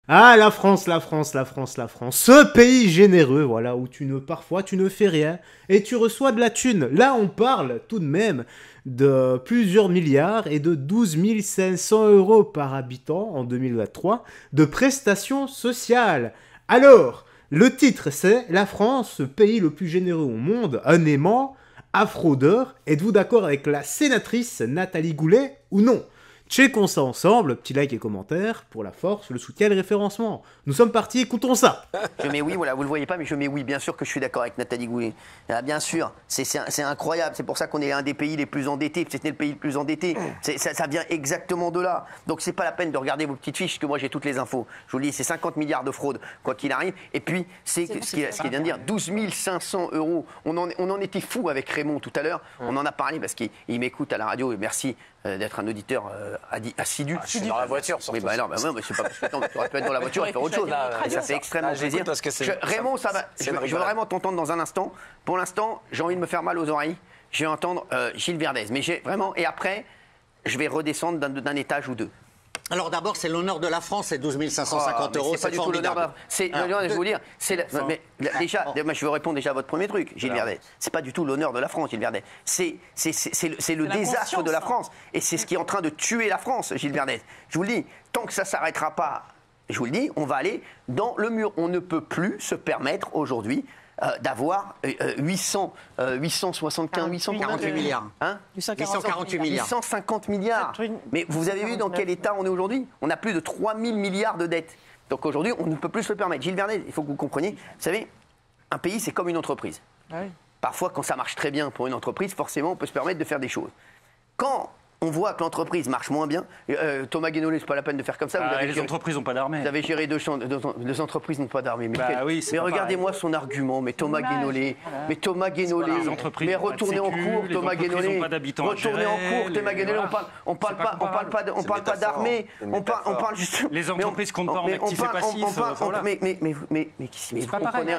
Ah, la France, la France, la France, la France. Ce pays généreux, voilà, où parfois tu ne fais rien et tu reçois de la thune. Là, on parle tout de même de plusieurs milliards et de 12 500 euros par habitant en 2023 de prestations sociales. Alors, le titre c'est La France, ce pays le plus généreux au monde, un aimant, à fraudeur. Êtes-vous d'accord avec la sénatrice Nathalie Goulet ou non? Checkons ça ensemble, petit like et commentaire, pour la force, le soutien et le référencement. Nous sommes partis, écoutons ça. Je mets oui, voilà, vous le voyez pas, mais je mets oui. Bien sûr que je suis d'accord avec Nathalie Goulet. Ah, bien sûr, c'est incroyable. C'est pour ça qu'on est un des pays les plus endettés. C'était le pays le plus endetté. Ça vient exactement de là. Donc c'est pas la peine de regarder vos petites fiches, que moi j'ai toutes les infos. Je vous le dis, c'est 50 milliards de fraude, quoi qu'il arrive. Et puis, c'est ce qu'il vient de dire, 12 500 euros. On en était fou avec Raymond tout à l'heure. On en a parlé parce qu'il m'écoute à la radio et merci d'être un auditeur assidu. Je suis dans la voiture, surtout. Oui, bah alors, moi, je sais pas, tu aurais pu être dans la voiture et faire autre chose. Ça fait extrêmement plaisir. Raymond, ça va. Je veux vraiment t'entendre dans un instant. Pour l'instant, j'ai envie de me faire mal aux oreilles. Je vais entendre Gilles Verdez. Mais j'ai vraiment. Et après, je vais redescendre d'un étage ou deux. Alors d'abord, c'est l'honneur de la France, c'est 12 550 euros, c'est formidable. Je vais vous dire, déjà, je veux répondre déjà à votre premier truc, Gilles Verdez. C'est pas du tout l'honneur de la France, Gilles Verdez. C'est le désastre de la France. Et c'est ce qui est en train de tuer la France, Gilles Verdez. Je vous le dis, tant que ça s'arrêtera pas, je vous le dis, on va aller dans le mur. On ne peut plus se permettre aujourd'hui d'avoir 848 milliards. Hein 848 milliards. 850 milliards. Mais vous avez vu dans quel état on est aujourd'hui? On a plus de 3 000 milliards de dettes. Donc aujourd'hui, on ne peut plus se le permettre. Gilles Verdez, il faut que vous compreniez. Vous savez, un pays, c'est comme une entreprise. Oui. Parfois, quand ça marche très bien pour une entreprise, forcément, on peut se permettre de faire des choses. Quand on voit que l'entreprise marche moins bien. Thomas Guénolé, c'est pas la peine de faire comme ça. Les entreprises n'ont pas d'armée. Vous avez géré deux entreprises n'ont pas d'armée. Mais, mais regardez-moi son argument. Mais Thomas Guénolé, mais retournez en cours, Thomas Guénolé. Retournez en cours, Thomas Guénolé. On parle pas d'armée. On parle justement. Les entreprises comptent pas en actifs et passifs. Mais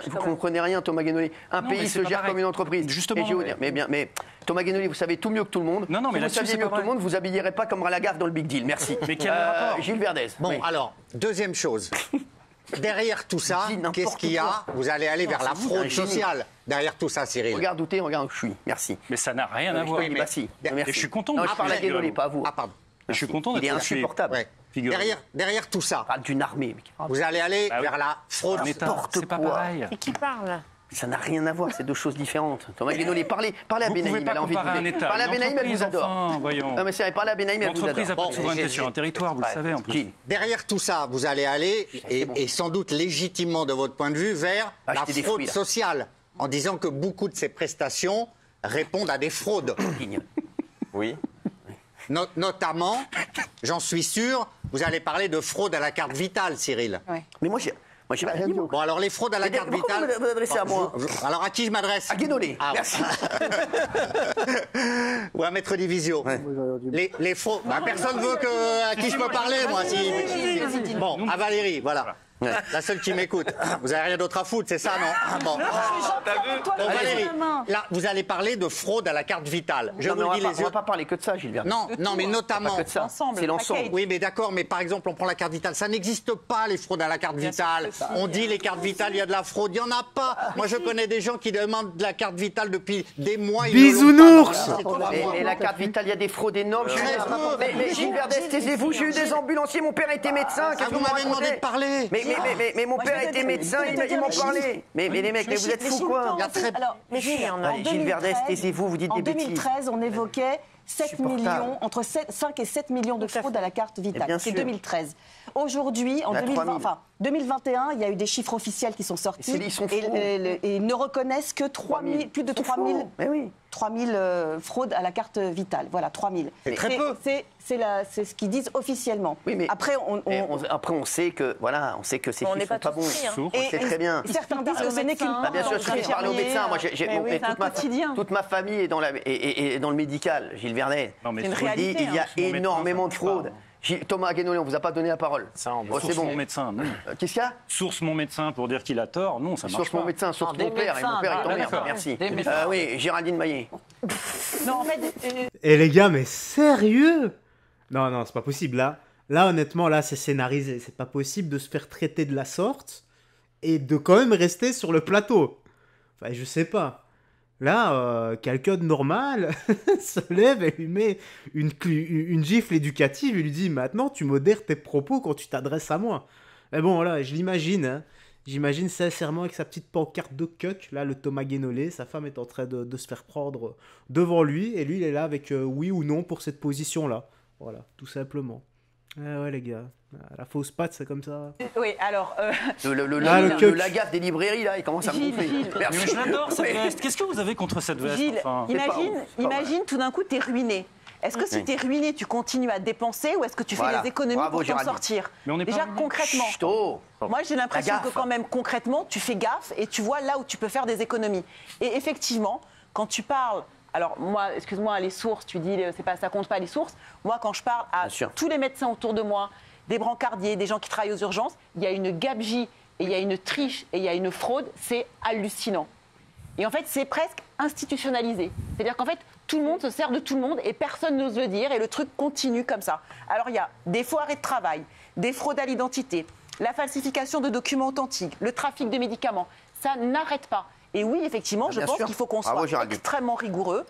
vous comprenez rien, Thomas Guénolé. Un pays se gère comme une entreprise. Justement. Mais Thomas Guénolé, vous savez tout mieux que tout le monde. Non, mais vous saviez mieux que tout le monde, vous habillerez pas comme Ralagaf dans le Big Deal. Merci. Mais quel rapport? Gilles Verdez. Bon, alors, deuxième chose. Derrière tout ça, qu'est-ce qu'il y a? Vous allez aller vers la fraude sociale. Derrière tout ça, Cyril. Regarde où t'es, regarde où je suis. Merci. Mais ça n'a rien à voir. Oui, bah si. Je suis content. Non, je parle à Guénolé, pas à vous. Ah, pardon. Je suis content d'être Il est insupportable. Ouais. Derrière tout ça, parle d'une armée. vous allez aller vers la fraude. C'est pas pareil. Et qui parle? Ça n'a rien à voir, c'est deux choses différentes. Thomas Guénolé, parlez à Benaïm, elle a envie de vous. Parlez à Benaïm, elle vous adore. Non, mais c'est parlez à Benaïm, elle vous adore. L'entreprise n'a pas de souveraineté sur un territoire, vous le savez en plus. Derrière tout ça, vous allez aller, et sans doute légitimement de votre point de vue, vers la fraude sociale, en disant que beaucoup de ces prestations répondent à des fraudes. Oui. Notamment, j'en suis sûr, vous allez parler de fraude à la carte vitale, Cyril. Ouais. Mais moi, j'ai rien dit. Bon, alors les fraudes à la carte vitale. Pourquoi vous vous adressez à moi? Alors à qui je m'adresse? À Guénolé. Ah, merci. Ou à Maître Divisio. Ouais. Les fraudes. Bah, personne veut à qui je peux parler, moi. Bon, à Valérie, voilà. Ouais. La seule qui m'écoute. Vous n'avez rien d'autre à foutre, c'est ça, non? Bon. Bon, Valérie, là, vous allez parler de fraude à la carte vitale. Je vous dis les yeux. On ne va pas parler que de ça, Gilbert. Non, mais notamment. C'est l'ensemble. Oui, mais d'accord, mais par exemple, on prend la carte vitale. Ça n'existe pas, les fraudes à la carte vitale. On dit les cartes vitales, il y a de la fraude. Il n'y en a pas. Moi, je connais des gens qui demandent de la carte vitale depuis des mois. Bisounours. Et la carte vitale, il y a des fraudes énormes. Mais Gilbert, taisez-vous. J'ai eu des ambulanciers. Mon père était médecin. Vous m'avez demandé de parler. Mais mon père était médecin, ils m'ont parlé. Mais les mecs, mais vous êtes fous quoi? Alors, mais Gilles Verdez, taisez-vous, vous dites des bêtises. En 2013, on évoquait 7 millions, entre 5 et 7 millions de fraudes à la carte vitale. C'est 2013. Aujourd'hui, en 2021, il y a eu des chiffres officiels qui sont sortis. Ils sont fous. Et ils ne reconnaissent que plus de 3 000 fraudes à la carte vitale. Voilà, 3 000. C'est très peu. C'est ce qu'ils disent officiellement. Oui, mais après, on sait que ces chiffres sont pas bons. On sait très bien. Certains disent que ce n'est qu'une... Bien sûr, je parle au médecin. Moi, toute ma famille est dans le médical, Gilles Verdez. Je vous dis, il y a énormément de fraudes. Thomas Guénolé, on ne vous a pas donné la parole. Source mon médecin, non. Qu'est-ce qu'il y a? Source mon médecin pour dire qu'il a tort, non, ça marche pas. Source mon médecin, source mon père, et mon père est en merde, merci. Oui, Géraldine Maillet. Non, en fait... Et les gars, mais sérieux? Non, c'est pas possible, là. Là, honnêtement, là, c'est scénarisé. C'est pas possible de se faire traiter de la sorte et de quand même rester sur le plateau. Enfin, je sais pas. Là, quelqu'un de normal se lève et lui met une gifle éducative et lui dit « Maintenant, tu modères tes propos quand tu t'adresses à moi. » Mais bon, voilà, je l'imagine, hein. J'imagine sincèrement avec sa petite pancarte de cuck, là, le Thomas Guénolé, sa femme est en train de se faire prendre devant lui, et lui, il est là avec oui ou non pour cette position-là. Voilà, tout simplement. Ah ouais, les gars, la fausse patte, c'est comme ça. Oui, alors... Le Lagaffe des librairies, là, il commence à me gonfler. Mais je l'adore, cette veste. Qu'est-ce que vous avez contre cette veste? Gilles, imagine, tout d'un coup, t'es ruiné. Est-ce que si tu es ruiné, tu continues à dépenser ou est-ce que tu fais des économies pour t'en sortir? Déjà, concrètement, moi j'ai l'impression que quand même, concrètement, tu fais gaffe et tu vois là où tu peux faire des économies. Et effectivement, quand tu parles... Alors moi, excuse-moi, les sources, tu dis, ça compte pas les sources. Moi, quand je parle à tous les médecins autour de moi, des brancardiers, des gens qui travaillent aux urgences, il y a une gabegie et il y a une triche et il y a une fraude, c'est hallucinant. Et en fait, c'est presque institutionnalisé. C'est-à-dire qu'en fait, tout le monde se sert de tout le monde et personne n'ose le dire et le truc continue comme ça. Alors, il y a des faux arrêts de travail, des fraudes à l'identité, la falsification de documents authentiques, le trafic de médicaments. Ça n'arrête pas. Et oui, effectivement, je pense qu'il faut qu'on soit extrêmement rigoureux,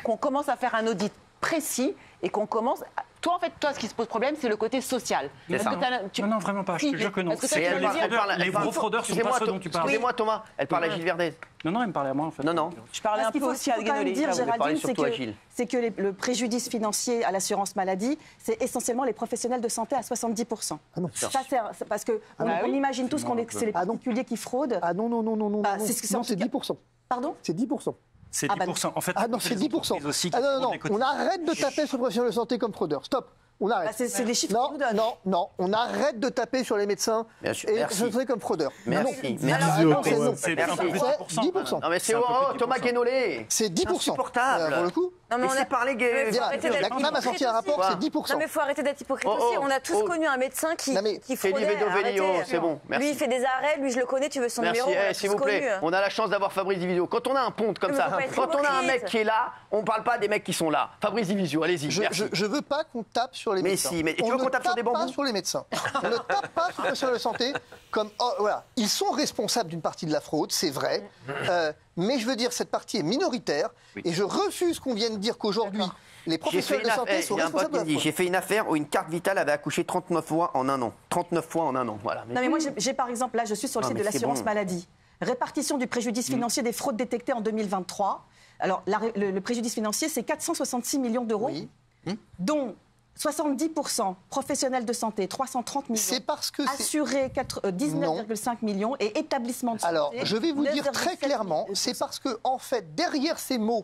qu'on commence à faire un audit précis et qu'on commence... Toi, ce qui se pose problème, c'est le côté social. Non, vraiment pas. Je te jure que non. Les gros fraudeurs sont pas ceux dont tu parles. Excusez-moi, Thomas. Elle parle à Gilles Verdez. Non, elle me parlait à moi, en fait. Non. Je parlais un peu aussi à Guénolé. Ce qu'il faut quand même dire, Géraldine, c'est que le préjudice financier à l'assurance maladie, c'est essentiellement les professionnels de santé à 70%. Ah non. Ça, c'est parce qu'on imagine tous que c'est les particuliers qui fraudent. Ah non. Non, c'est 10%. Pardon ? C'est 10%. C'est 10%. En fait, non, c'est 10%. Non. On arrête de taper sur le professionnel de santé comme fraudeur. Stop. On arrête. C'est des chiffres qui nous donnent. Non. On arrête de taper sur les médecins et je serai comme fraudeur. Merci. C'est 10%. Non, mais c'est Thomas Guénolé. C'est 10%. Insupportable. Pour le coup. Non, mais on a parlé La CNAM a sorti un rapport, c'est 10%. Non, mais il faut arrêter d'être hypocrite aussi. On a tous connu un médecin qui fraudait. C'est bon, merci. Lui, il fait des arrêts, lui, je le connais, tu veux son numéro. Merci, s'il vous plaît. On a la chance d'avoir Fabrice Divisio. Quand on a un ponte comme ça, quand on a un mec qui est là, on ne parle pas des mecs qui sont là. Fabrice Divisio, allez-y. Je veux pas qu'on tape sur les médecins. Mais tu veux qu'on tape sur des bambous? On ne tape pas sur les médecins. On ne tape pas sur les professionnels de santé comme... voilà. Ils sont responsables d'une partie de la fraude, c'est vrai. Mais je veux dire, cette partie est minoritaire. Et je refuse qu'on vienne dire qu'aujourd'hui, les professionnels de santé sont responsables de la fraude. J'ai fait une affaire où une carte vitale avait accouché 39 fois en un an. 39 fois en un an, voilà. Non, mais moi, j'ai par exemple, là, je suis sur le site de l'assurance maladie. Répartition du préjudice financier des fraudes détectées en 2023. Alors, le préjudice financier, c'est 466 millions d'euros, dont 70% professionnels de santé, 330 millions. C'est parce que assurés, 19,5 millions et établissements de santé. Alors, je vais vous dire très clairement, c'est parce que, en fait, derrière ces mots,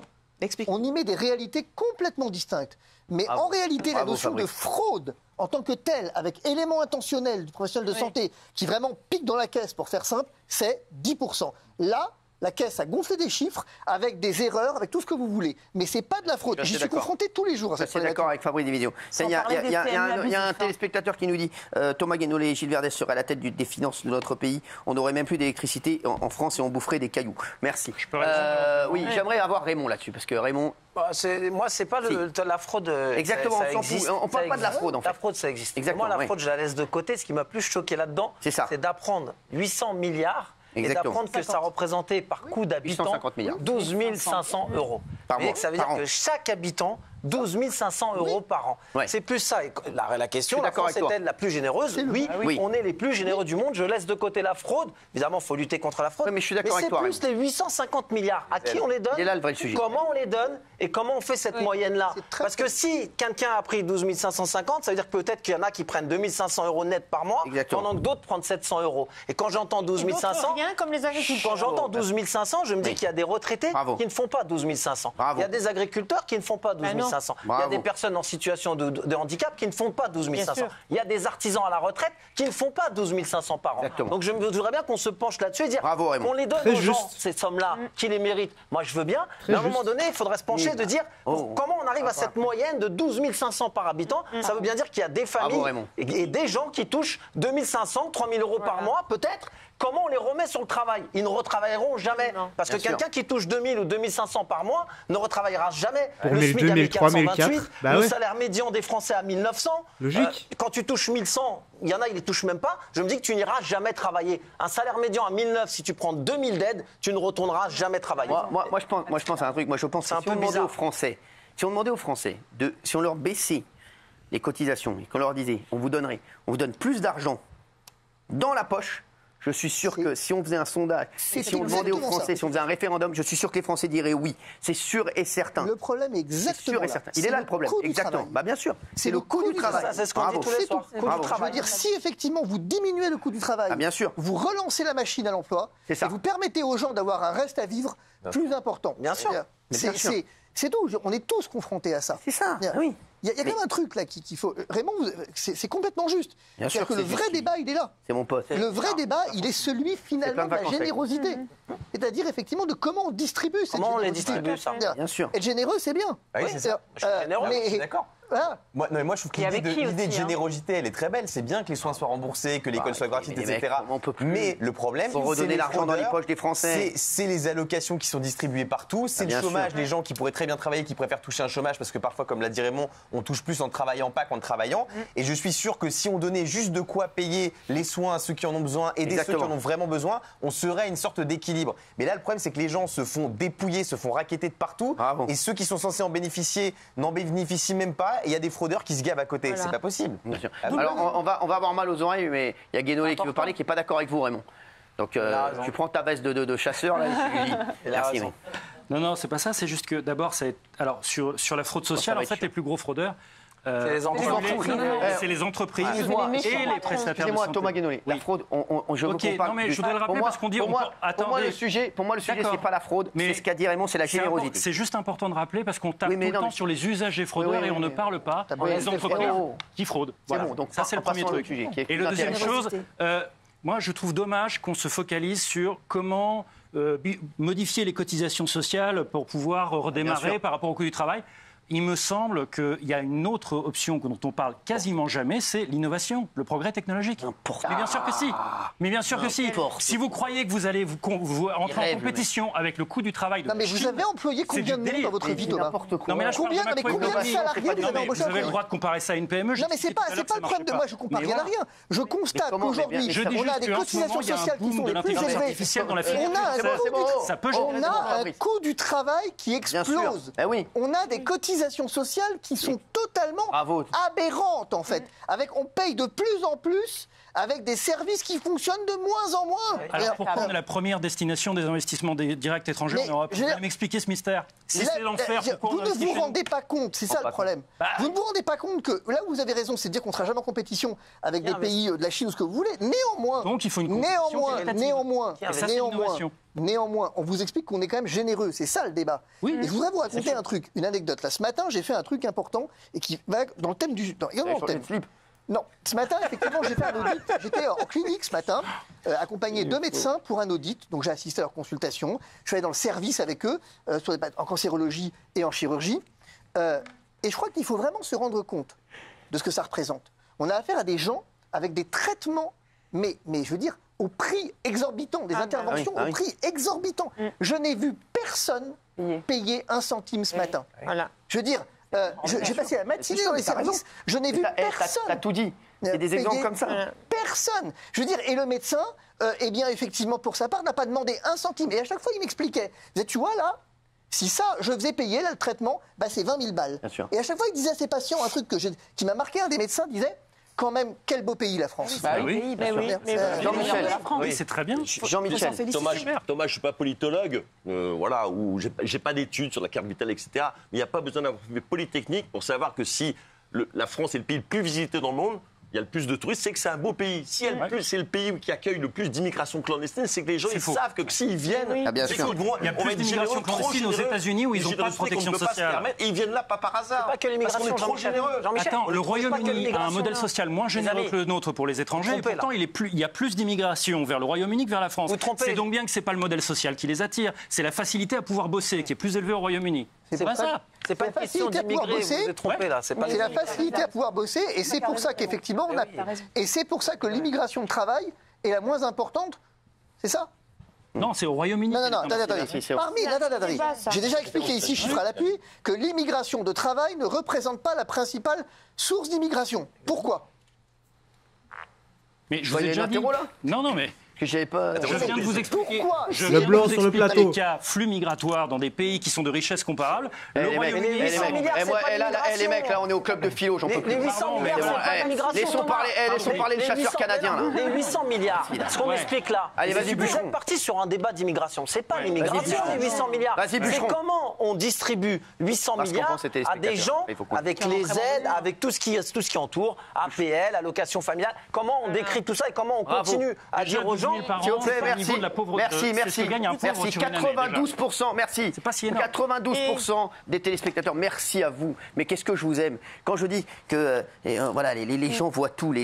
on y met des réalités complètement distinctes. Mais en réalité, la notion de fraude en tant que telle, avec élément intentionnel du professionnel de santé qui vraiment pique dans la caisse, pour faire simple, c'est 10%. Là, la caisse a gonflé des chiffres avec des erreurs, avec tout ce que vous voulez. Mais c'est pas de la fraude. J'y suis confronté tous les jours à cette problématique. Je suis d'accord avec Fabrice Divisio. Il y a un téléspectateur qui nous dit Thomas Guénolé et Gilles Verdez seraient à la tête des finances de notre pays. On n'aurait même plus d'électricité en France et on boufferait des cailloux. Merci. Oui, j'aimerais avoir Raymond là-dessus parce que Raymond. Moi, c'est pas la fraude. Exactement, on ne parle pas de la fraude en fait. La fraude, ça existe. Exactement, moi, la fraude, je la laisse de côté. Ce qui m'a plus choqué là-dedans, c'est d'apprendre 800 milliards. Et d'apprendre que ça représentait par coût d'habitant 12 500 euros. Ça veut dire que chaque habitant, 12 500 euros par an. C'est plus ça. Et la question, la France est-elle la plus généreuse? Oui, on est les plus généreux du monde. Je laisse de côté la fraude. Évidemment, il faut lutter contre la fraude. Mais je suis d'accord avec toi. C'est plus les 850 milliards. À qui on les donne? C'est là le vrai sujet. Comment on les donne? Et comment on fait cette moyenne-là? Parce que si quelqu'un a pris 12 550, ça veut dire que peut-être qu'il y en a qui prennent 2 500 euros net par mois, pendant que d'autres prennent 700 euros. Et quand j'entends 12 500, quand j'entends 12 500, je me dis qu'il y a des retraités qui ne font pas 12 500. Il y a des agriculteurs qui ne font pas 12 500. Il y a des personnes en situation de handicap qui ne font pas 12 500. Il y a des artisans à la retraite qui ne font pas 12 500 par an. Donc je voudrais bien qu'on se penche là-dessus et dire qu'on les donne aux gens, ces sommes-là, qui les méritent. Moi, je veux bien. Mais à un moment donné, il faudrait se pencher de dire comment on arrive à cette moyenne de 12 500 par habitant. Ça veut bien dire qu'il y a des familles et des gens qui touchent 2 500, 3 000 euros par mois, peut-être. Comment on les remet sur le travail? Ils ne retravailleront jamais. Parce que quelqu'un qui touche 2 000 ou 2 500 par mois ne retravaillera jamais. Le SMIC avec 428, le salaire médian des Français à 1900. Logique. Quand tu touches 1100, il y en a, ils ne les touchent même pas. Je me dis que tu n'iras jamais travailler. Un salaire médian à 1009, si tu prends 2000 d'aide, tu ne retourneras jamais travailler. Moi, je pense à un truc. Moi, je pense que si on demandait aux Français, si on leur baissait les cotisations et qu'on leur disait, on vous donne plus d'argent dans la poche, je suis sûr que si on faisait un sondage, si on demandait aux Français, si on faisait un référendum, je suis sûr que les Français diraient oui. C'est sûr et certain. Le problème est exactement là. Il est là le problème. Exactement. Bah bien sûr. C'est le coût du travail. C'est ce qu'on dit tous les soirs. Je veux dire, si effectivement vous diminuez le coût du travail, bien sûr, vous relancez la machine à l'emploi et vous permettez aux gens d'avoir un reste à vivre plus important. Bien sûr. C'est tout. On est tous confrontés à ça. C'est ça. Oui. Il y a quand même un truc là qu'il faut. Raymond, c'est complètement juste. C'est-à-dire que le vrai débat, il est là. C'est mon pote. Le vrai débat, il est celui finalement de la générosité. C'est-à-dire effectivement de comment on distribue cette générosité. Comment on les distribue, ça. Bien sûr. Être généreux, c'est bien. Oui, c'est ça. Je suis généreux, je suis d'accord. Voilà. Moi, je trouve que l'idée de générosité, elle est très belle. C'est bien que les soins soient remboursés, que l'école soit gratuite, etc. Mais le problème, c'est redonner l'argent dans les poches des Français. C'est les allocations qui sont distribuées partout. C'est le chômage, les gens qui pourraient très bien travailler, qui préfèrent toucher un chômage parce que parfois, comme l'a dit Raymond, on touche plus en travaillant pas qu'en travaillant. Et je suis sûr que si on donnait juste de quoi payer les soins à ceux qui en ont besoin, aider ceux qui en ont vraiment besoin, on serait une sorte d'équilibre. Mais là, le problème, c'est que les gens se font dépouiller, se font racketter de partout. Et ceux qui sont censés en bénéficier n'en bénéficient même pas. Et il y a des fraudeurs qui se gavent à côté. Voilà. C'est pas possible. Bien sûr. Alors, on va avoir mal aux oreilles, mais il y a Guénolé qui veut parler, qui n'est pas d'accord avec vous, Raymond. Donc, tu prends ta veste de chasseur, là, et tu lui dis. Merci. Non, c'est pas ça. C'est juste que d'abord, alors sur la fraude sociale, en fait, les plus gros fraudeurs. C'est les entreprises et les prestataires. Excusez-moi, Thomas Guénolé. La fraude, je veux qu'on parle. Non, mais je voudrais le rappeler parce qu'on dit. Pour moi, le sujet, c'est pas la fraude. C'est ce qu'a dit Raymond, c'est la générosité. C'est juste important de rappeler parce qu'on tape tout le temps sur les usagers fraudeurs et on ne parle pas des entreprises qui fraudent. Voilà. Donc ça, c'est le premier truc. Et la deuxième chose, moi, je trouve dommage qu'on se focalise sur comment modifier les cotisations sociales pour pouvoir redémarrer par rapport au coût du travail. Il me semble qu'il y a une autre option dont on parle quasiment jamais, c'est l'innovation, le progrès technologique. Mais bien sûr que si. Mais bien sûr que si. Si vous croyez que vous allez vous entrer en compétition avec le coût du travail de mais Chine, vous avez employé combien de monde dans votre vie, Thomas? Non, mais là, combien de salariés vous avez embauché? Vous avez le droit de comparer ça à une PME. Non, mais c'est pas le problème de moi, je compare rien à rien. Je constate qu'aujourd'hui, on a des cotisations sociales qui sont les plus élevées. On a un coût du travail qui explose. On a des cotisations sociales qui sont totalement aberrantes en fait. On paye de plus en plus avec des services qui fonctionnent de moins en moins. Alors pourquoi on est la première destination des investissements directs étrangers en Europe? Vous allez m'expliquer ce mystère. Si c'est l'enfer, vous ne vous rendez pas compte, c'est ça le problème. Vous ne vous rendez pas compte que là où vous avez raison, c'est de dire qu'on ne sera jamais en compétition avec des pays de la Chine ou ce que vous voulez. Néanmoins, donc il faut une Néanmoins, on vous explique qu'on est quand même généreux. C'est ça le débat. Et je voudrais vous raconter un truc, une anecdote. Là, ce matin, j'ai fait un truc important et qui va dans le thème du. Non, ce matin, effectivement, j'ai fait un audit. J'étais en clinique ce matin, accompagné de médecins pour un audit. Donc, j'ai assisté à leur consultation. Je suis allé dans le service avec eux, en cancérologie et en chirurgie. Et je crois qu'il faut vraiment se rendre compte de ce que ça représente. On a affaire à des gens avec des traitements, mais je veux dire, au prix exorbitant, des interventions au prix exorbitant. Je n'ai vu personne payer 1 centime ce matin. Je veux dire, j'ai passé la matinée dans les services, je n'ai vu personne. T'as tout dit. C'est des exemples comme ça. Personne. Je veux dire, et le médecin, eh bien, effectivement, pour sa part, n'a pas demandé 1 centime. Et à chaque fois, il m'expliquait. Tu vois, là, si ça, je faisais payer, là, le traitement, c'est 20 000 balles. Et à chaque fois, il disait à ses patients un truc qui m'a marqué. Un des médecins disait, quand même, quel beau pays, la France. Jean-Michel. Oui, c'est très bien. Jean-Michel. Thomas, je ne suis pas politologue, ou j'ai pas d'études sur la carte vitale, etc. Mais il n'y a pas besoin d'avoir fait Polytechnique pour savoir que si la France est le pays le plus visité dans le monde, il y a le plus de touristes, c'est que c'est un beau pays. Si c'est le pays qui accueille le plus d'immigration clandestine, c'est que les gens savent que s'ils viennent, il y a plus d'immigration clandestine aux États-Unis où ils n'ont pas de protection sociale. Et ils viennent là pas par hasard. C'est pas que l'immigration, parce qu'on est trop généreux. Attends, le Royaume-Uni a un modèle social moins généreux que le nôtre pour les étrangers. Et pourtant, il y a plus d'immigration vers le Royaume-Uni que vers la France. C'est donc bien que c'est pas le modèle social qui les attire. C'est la facilité à pouvoir bosser qui est plus élevée au Royaume-Uni. C'est pas ça. C'est pas une question d'immigrer, vous vous êtes trompé là. C'est la facilité à pouvoir bosser et c'est pour ça qu'effectivement on a... Et c'est pour ça que l'immigration de travail est la moins importante. C'est ça. Non, c'est au Royaume-Uni. Non, attendez. J'ai déjà expliqué ici, chiffre à l'appui, que l'immigration de travail ne représente pas la principale source d'immigration. Pourquoi? Mais je vous ai déjà dit... Non, mais... Que j'avais pas... Je viens de vous expliquer. Je viens de vous expliquer les cas flux migratoires dans des pays qui sont de richesse comparable. Les mecs, là, on est au club de philo, j'en peux plus. Les 800 milliards, c'est pas la migration. Laissons parler le chasseur canadien, là. Les 800 milliards, ce qu'on explique là. Allez, vas-y, Vous êtes parti sur un débat d'immigration. C'est pas l'immigration, les 800 milliards. C'est comment on distribue 800 milliards à des gens avec les aides, avec tout ce qui entoure, APL, allocation familiale. Comment on décrit tout ça et comment on continue à dire aux gens... S'il vous plaît, merci. 92%, merci. C'est pas si énorme. 92% des téléspectateurs, merci à vous. Mais qu'est-ce que je vous aime. Quand je dis que voilà, les gens voient tout,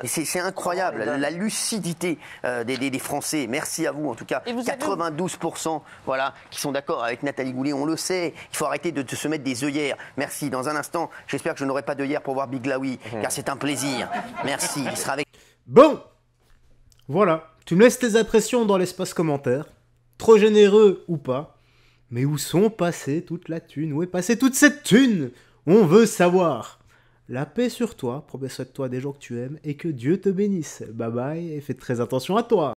c'est incroyable, la lucidité des Français. Merci à vous, en tout cas. 92%, voilà, qui sont d'accord avec Nathalie Goulet, on le sait. Il faut arrêter de se mettre des œillères. Merci. Dans un instant, j'espère que je n'aurai pas d'œillères pour voir Biglaoui, car c'est un plaisir. Merci. Il sera avec... Bon, voilà. Tu me laisses tes impressions dans l'espace commentaire. Trop généreux ou pas. Mais où sont passées toute la thune? Où est passée toute cette thune? On veut savoir. La paix sur toi, promets-toi de toi des gens que tu aimes et que Dieu te bénisse. Bye bye et fais très attention à toi.